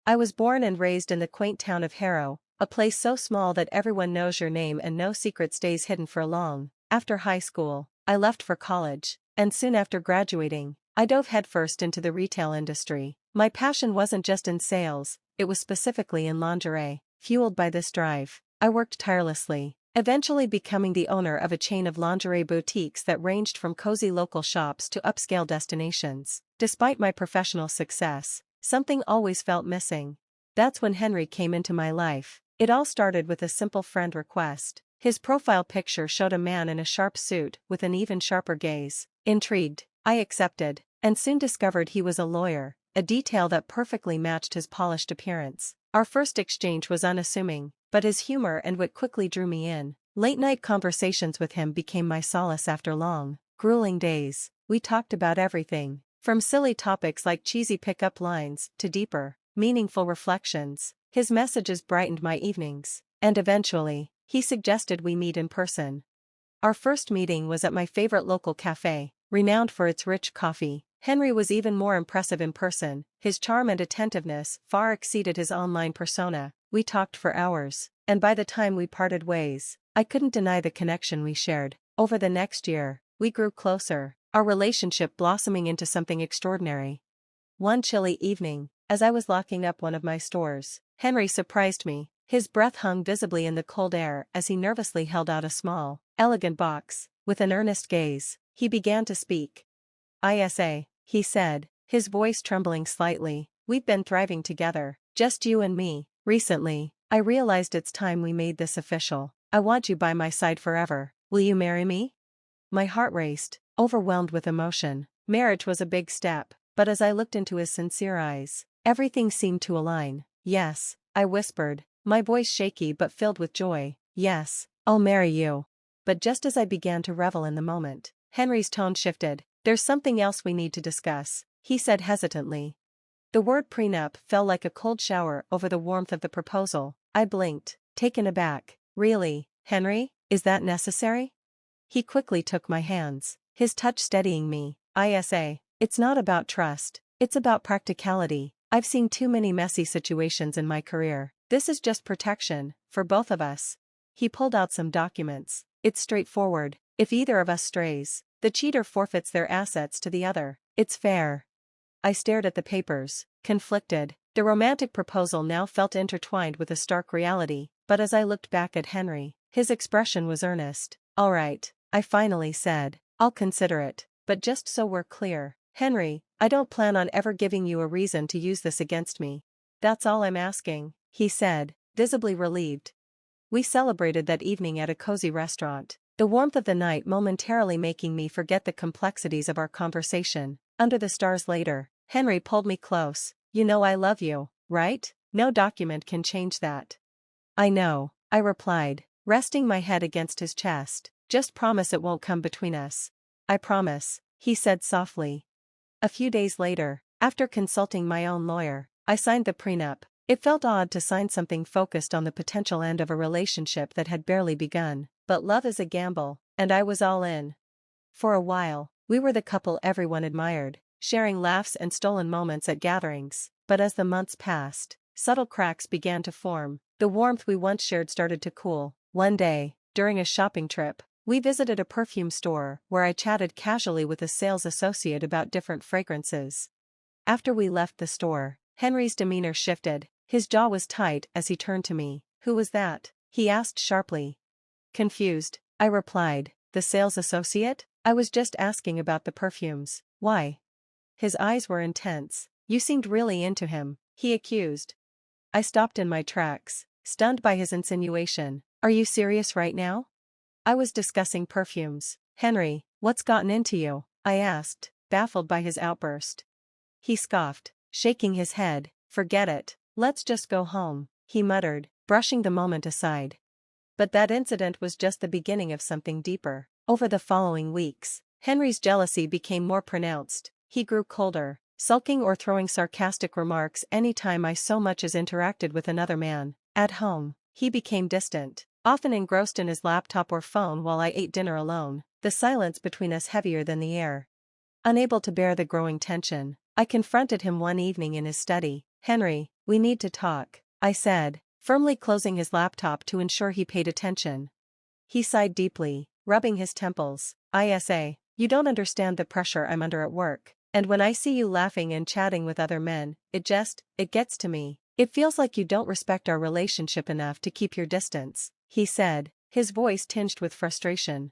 I was born and raised in the quaint town of Harrow, a place so small that everyone knows your name and no secret stays hidden for long. After high school, I left for college, and soon after graduating, I dove headfirst into the retail industry. My passion wasn't just in sales, it was specifically in lingerie. Fueled by this drive, I worked tirelessly, eventually becoming the owner of a chain of lingerie boutiques that ranged from cozy local shops to upscale destinations. Despite my professional success, something always felt missing. That's when Henry came into my life. It all started with a simple friend request. His profile picture showed a man in a sharp suit with an even sharper gaze. Intrigued, I accepted, and soon discovered he was a lawyer, a detail that perfectly matched his polished appearance. Our first exchange was unassuming, but his humor and wit quickly drew me in. Late-night conversations with him became my solace after long, grueling days. We talked about everything, from silly topics like cheesy pickup lines to deeper, meaningful reflections. His messages brightened my evenings, and eventually, he suggested we meet in person. Our first meeting was at my favorite local cafe, renowned for its rich coffee. Henry was even more impressive in person. His charm and attentiveness far exceeded his online persona. We talked for hours, and by the time we parted ways, I couldn't deny the connection we shared. Over the next year, we grew closer, our relationship blossoming into something extraordinary. One chilly evening, as I was locking up one of my stores, Henry surprised me. His breath hung visibly in the cold air as he nervously held out a small, elegant box. With an earnest gaze, he began to speak. "Isa," he said, his voice trembling slightly, "we've been thriving together, just you and me. Recently, I realized it's time we made this official. I want you by my side forever. Will you marry me?" My heart raced, overwhelmed with emotion. Marriage was a big step, but as I looked into his sincere eyes, everything seemed to align. "Yes," I whispered, my voice shaky but filled with joy. "Yes, I'll marry you." But just as I began to revel in the moment, Henry's tone shifted. "There's something else we need to discuss," he said hesitantly. The word prenup fell like a cold shower over the warmth of the proposal. I blinked, taken aback. "Really, Henry? Is that necessary?" He quickly took my hands, his touch steadying me. "Isa, it's not about trust, it's about practicality. I've seen too many messy situations in my career. This is just protection, for both of us." He pulled out some documents. "It's straightforward. If either of us strays, the cheater forfeits their assets to the other. It's fair." I stared at the papers, conflicted. The romantic proposal now felt intertwined with a stark reality, but as I looked back at Henry, his expression was earnest. "All right," I finally said, "I'll consider it, but just so we're clear, Henry, I don't plan on ever giving you a reason to use this against me. That's all I'm asking," he said, visibly relieved. We celebrated that evening at a cozy restaurant, the warmth of the night momentarily making me forget the complexities of our conversation. Under the stars later, Henry pulled me close. "You know I love you, right? No document can change that." "I know," I replied, resting my head against his chest. "Just promise it won't come between us." "I promise," he said softly. A few days later, after consulting my own lawyer, I signed the prenup. It felt odd to sign something focused on the potential end of a relationship that had barely begun, but love is a gamble, and I was all in. For a while, we were the couple everyone admired, sharing laughs and stolen moments at gatherings, but as the months passed, subtle cracks began to form. The warmth we once shared started to cool. One day, during a shopping trip, we visited a perfume store where I chatted casually with a sales associate about different fragrances. After we left the store, Henry's demeanor shifted. His jaw was tight as he turned to me. "Who was that?" he asked sharply. Confused, I replied, "The sales associate? I was just asking about the perfumes." "Why?" His eyes were intense. "You seemed really into him," he accused. I stopped in my tracks, stunned by his insinuation. "Are you serious right now?" "I was discussing perfumes." "Henry, what's gotten into you?" I asked, baffled by his outburst. He scoffed, shaking his head. "Forget it. Let's just go home," he muttered, brushing the moment aside. But that incident was just the beginning of something deeper. Over the following weeks, Henry's jealousy became more pronounced. He grew colder, sulking or throwing sarcastic remarks anytime I so much as interacted with another man. At home, he became distant, often engrossed in his laptop or phone while I ate dinner alone, the silence between us heavier than the air. Unable to bear the growing tension, I confronted him one evening in his study. Henry, we need to talk, I said, firmly closing his laptop to ensure he paid attention. He sighed deeply, rubbing his temples. "Isa, you don't understand the pressure I'm under at work. And when I see you laughing and chatting with other men, it gets to me. It feels like you don't respect our relationship enough to keep your distance," he said, his voice tinged with frustration.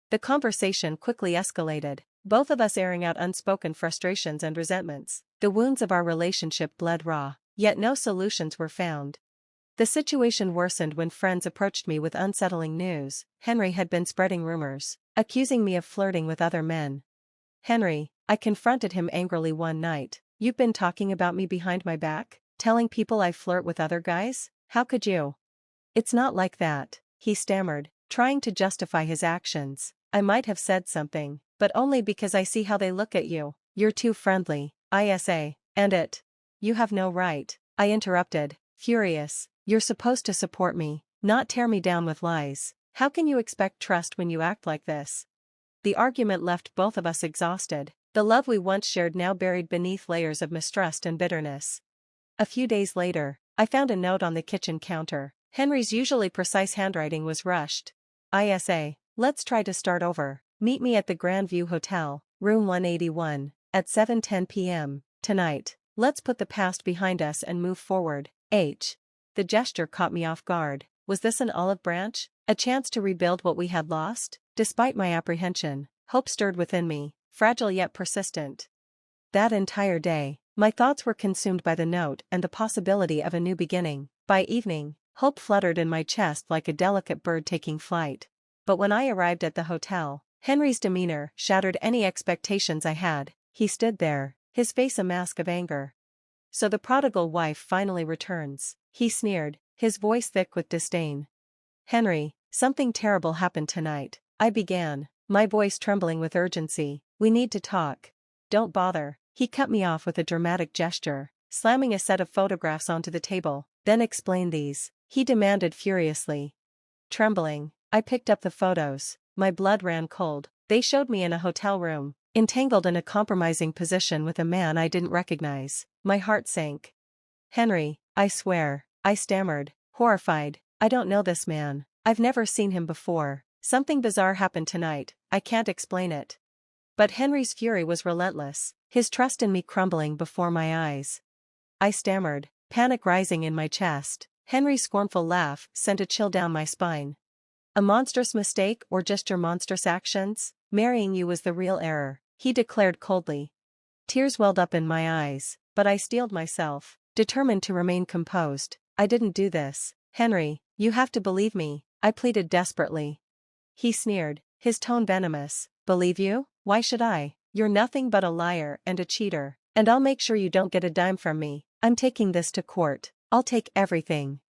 The conversation quickly escalated, both of us airing out unspoken frustrations and resentments. The wounds of our relationship bled raw, yet no solutions were found. The situation worsened when friends approached me with unsettling news. Henry had been spreading rumors, accusing me of flirting with other men. "Henry," I confronted him angrily one night, "you've been talking about me behind my back? Telling people I flirt with other guys? How could you?" "It's not like that," he stammered, trying to justify his actions. "I might have said something, but only because I see how they look at you. You're too friendly, Isa, and you have no right," I interrupted, furious. "You're supposed to support me, not tear me down with lies. How can you expect trust when you act like this?" The argument left both of us exhausted, the love we once shared now buried beneath layers of mistrust and bitterness. A few days later, I found a note on the kitchen counter. Henry's usually precise handwriting was rushed. "Isa, let's try to start over. Meet me at the Grandview Hotel, room 181, at 7:10 p.m. tonight. Let's put the past behind us and move forward. H." The gesture caught me off guard. Was this an olive branch? A chance to rebuild what we had lost? Despite my apprehension, hope stirred within me, fragile yet persistent. That entire day, my thoughts were consumed by the note and the possibility of a new beginning. By evening, hope fluttered in my chest like a delicate bird taking flight. But when I arrived at the hotel, Henry's demeanor shattered any expectations I had. He stood there, his face a mask of anger. "So the prodigal wife finally returns," he sneered, his voice thick with disdain. "Henry, something terrible happened tonight," I began, my voice trembling with urgency. "We need to talk." "Don't bother," he cut me off with a dramatic gesture, slamming a set of photographs onto the table. "Then explain these," he demanded furiously. Trembling, I picked up the photos. My blood ran cold. They showed me in a hotel room, entangled in a compromising position with a man I didn't recognize. My heart sank. "Henry, I swear," I stammered, horrified. "I don't know this man. I've never seen him before. Something bizarre happened tonight, I can't explain it." But Henry's fury was relentless, his trust in me crumbling before my eyes. I stammered, panic rising in my chest. Henry's scornful laugh sent a chill down my spine. "A monstrous mistake or just your monstrous actions? Marrying you was the real error," he declared coldly. Tears welled up in my eyes, but I steeled myself, determined to remain composed. "I didn't do this. Henry, you have to believe me," I pleaded desperately. He sneered, his tone venomous. "Believe you? Why should I? You're nothing but a liar and a cheater, and I'll make sure you don't get a dime from me. I'm taking this to court. I'll take everything."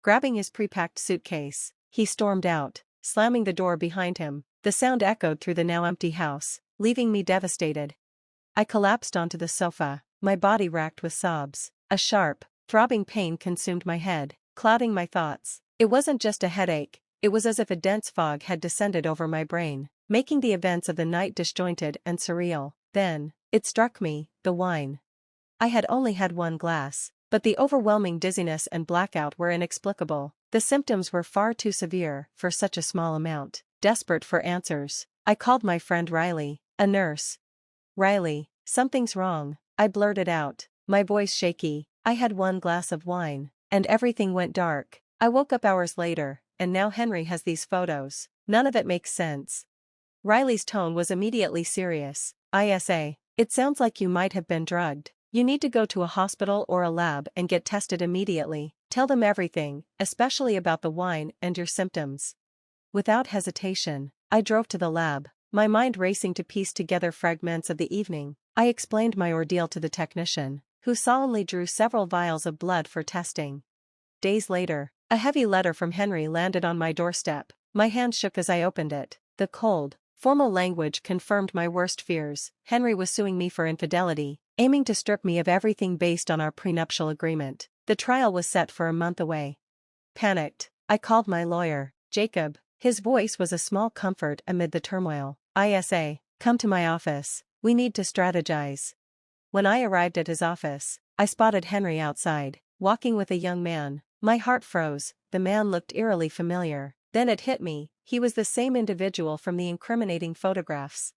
Grabbing his pre-packed suitcase, he stormed out, slamming the door behind him. The sound echoed through the now empty house, leaving me devastated. I collapsed onto the sofa, my body racked with sobs. A sharp, throbbing pain consumed my head, clouding my thoughts. It wasn't just a headache, it was as if a dense fog had descended over my brain, making the events of the night disjointed and surreal. Then, it struck me, the wine. I had only had one glass, but the overwhelming dizziness and blackout were inexplicable. The symptoms were far too severe for such a small amount. Desperate for answers, I called my friend Riley, a nurse. "Riley, something's wrong," I blurted out, my voice shaky. I had one glass of wine, and everything went dark. I woke up hours later, and now Henry has these photos. None of it makes sense. Riley's tone was immediately serious. "Isa, it sounds like you might have been drugged. You need to go to a hospital or a lab and get tested immediately. Tell them everything, especially about the wine and your symptoms." Without hesitation, I drove to the lab, my mind racing to piece together fragments of the evening. I explained my ordeal to the technician, who solemnly drew several vials of blood for testing. Days later, a heavy letter from Henry landed on my doorstep. My hand shook as I opened it. The cold, formal language confirmed my worst fears. Henry was suing me for infidelity, aiming to strip me of everything based on our prenuptial agreement. The trial was set for a month away. Panicked, I called my lawyer, Jacob. His voice was a small comfort amid the turmoil. "Isa, come to my office. We need to strategize." When I arrived at his office, I spotted Henry outside, walking with a young man. My heart froze. The man looked eerily familiar. Then it hit me, he was the same individual from the incriminating photographs.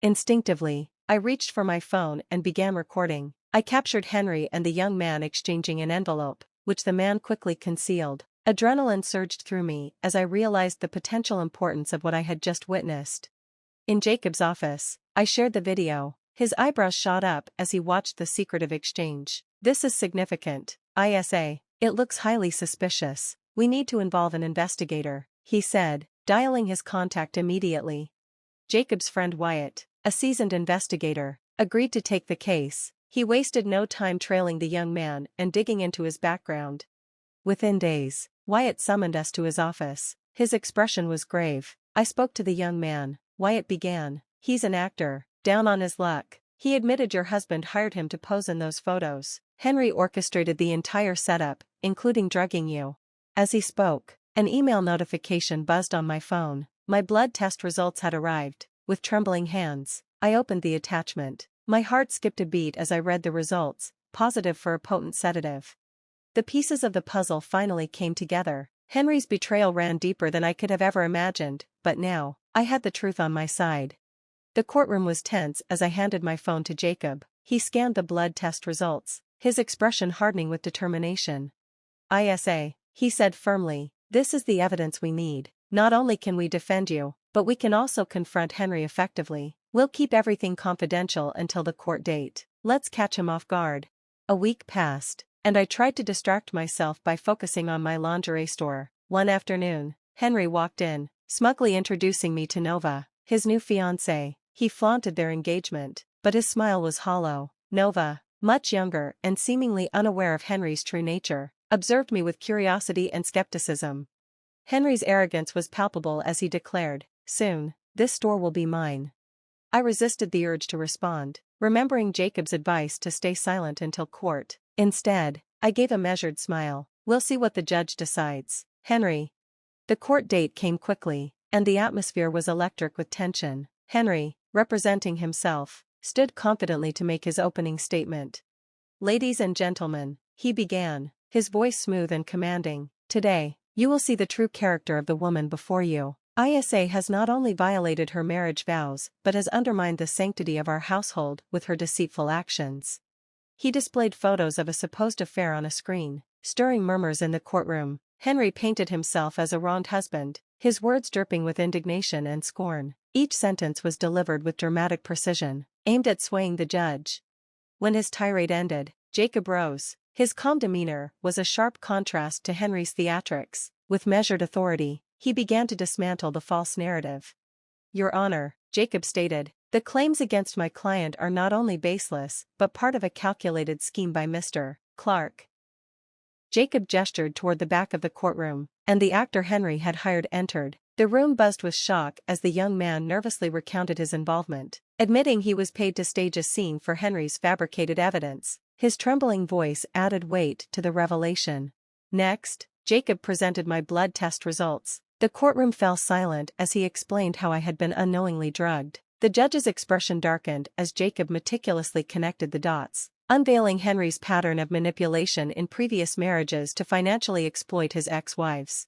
Instinctively, I reached for my phone and began recording. I captured Henry and the young man exchanging an envelope, which the man quickly concealed. Adrenaline surged through me as I realized the potential importance of what I had just witnessed. In Jacob's office, I shared the video. His eyebrows shot up as he watched the secretive exchange. "This is significant, ISA. It looks highly suspicious. We need to involve an investigator," he said, dialing his contact immediately. Jacob's friend Wyatt, a seasoned investigator, agreed to take the case. He wasted no time trailing the young man and digging into his background. Within days, Wyatt summoned us to his office. His expression was grave. I spoke to the young man. Wyatt began. "He's an actor, down on his luck. He admitted your husband hired him to pose in those photos. Henry orchestrated the entire setup, including drugging you." As he spoke, an email notification buzzed on my phone. My blood test results had arrived. With trembling hands, I opened the attachment. My heart skipped a beat as I read the results, positive for a potent sedative. The pieces of the puzzle finally came together. Henry's betrayal ran deeper than I could have ever imagined, but now, I had the truth on my side. The courtroom was tense as I handed my phone to Jacob. He scanned the blood test results, his expression hardening with determination. "ISA," he said firmly, "this is the evidence we need. Not only can we defend you, but we can also confront Henry effectively. We'll keep everything confidential until the court date. Let's catch him off guard." A week passed, and I tried to distract myself by focusing on my lingerie store. One afternoon, Henry walked in, smugly introducing me to Nova, his new fiancée. He flaunted their engagement, but his smile was hollow. Nova, much younger and seemingly unaware of Henry's true nature, observed me with curiosity and skepticism. Henry's arrogance was palpable as he declared, "Soon, this store will be mine." I resisted the urge to respond, remembering Jacob's advice to stay silent until court. Instead, I gave a measured smile. "We'll see what the judge decides, Henry." The court date came quickly, and the atmosphere was electric with tension. Henry, representing himself, stood confidently to make his opening statement. "Ladies and gentlemen," he began, his voice smooth and commanding, "today, you will see the true character of the woman before you. ISA has not only violated her marriage vows but has undermined the sanctity of our household with her deceitful actions." He displayed photos of a supposed affair on a screen, stirring murmurs in the courtroom. Henry painted himself as a wronged husband, his words dripping with indignation and scorn. Each sentence was delivered with dramatic precision, aimed at swaying the judge. When his tirade ended, Jacob rose. His calm demeanor was a sharp contrast to Henry's theatrics. With measured authority, he began to dismantle the false narrative. "Your Honor," Jacob stated, "the claims against my client are not only baseless but part of a calculated scheme by Mr. Clark." Jacob gestured toward the back of the courtroom, and the actor Henry had hired entered. The room buzzed with shock as the young man nervously recounted his involvement, admitting he was paid to stage a scene for Henry's fabricated evidence. His trembling voice added weight to the revelation. Next, Jacob presented my blood test results. The courtroom fell silent as he explained how I had been unknowingly drugged. The judge's expression darkened as Jacob meticulously connected the dots, unveiling Henry's pattern of manipulation in previous marriages to financially exploit his ex-wives.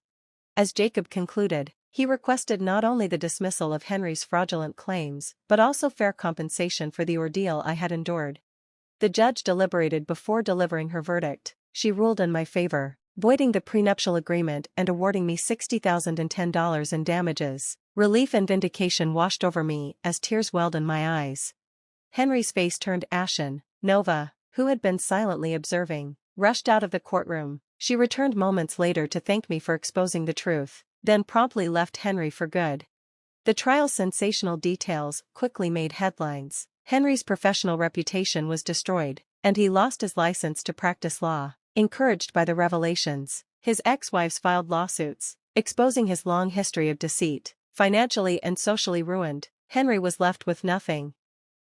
As Jacob concluded, he requested not only the dismissal of Henry's fraudulent claims but also fair compensation for the ordeal I had endured. The judge deliberated before delivering her verdict. She ruled in my favor, voiding the prenuptial agreement and awarding me $60,010 in damages. Relief and vindication washed over me as tears welled in my eyes. Henry's face turned ashen. Nova, who had been silently observing, rushed out of the courtroom. She returned moments later to thank me for exposing the truth, then promptly left Henry for good. The trial's sensational details quickly made headlines. Henry's professional reputation was destroyed, and he lost his license to practice law. Encouraged by the revelations, his ex-wives filed lawsuits, exposing his long history of deceit. Financially and socially ruined, Henry was left with nothing.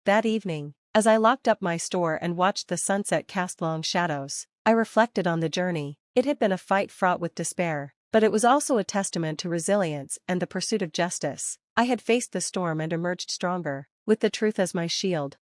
That evening, as I locked up my store and watched the sunset cast long shadows, I reflected on the journey. It had been a fight fraught with despair, but it was also a testament to resilience and the pursuit of justice. I had faced the storm and emerged stronger, with the truth as my shield.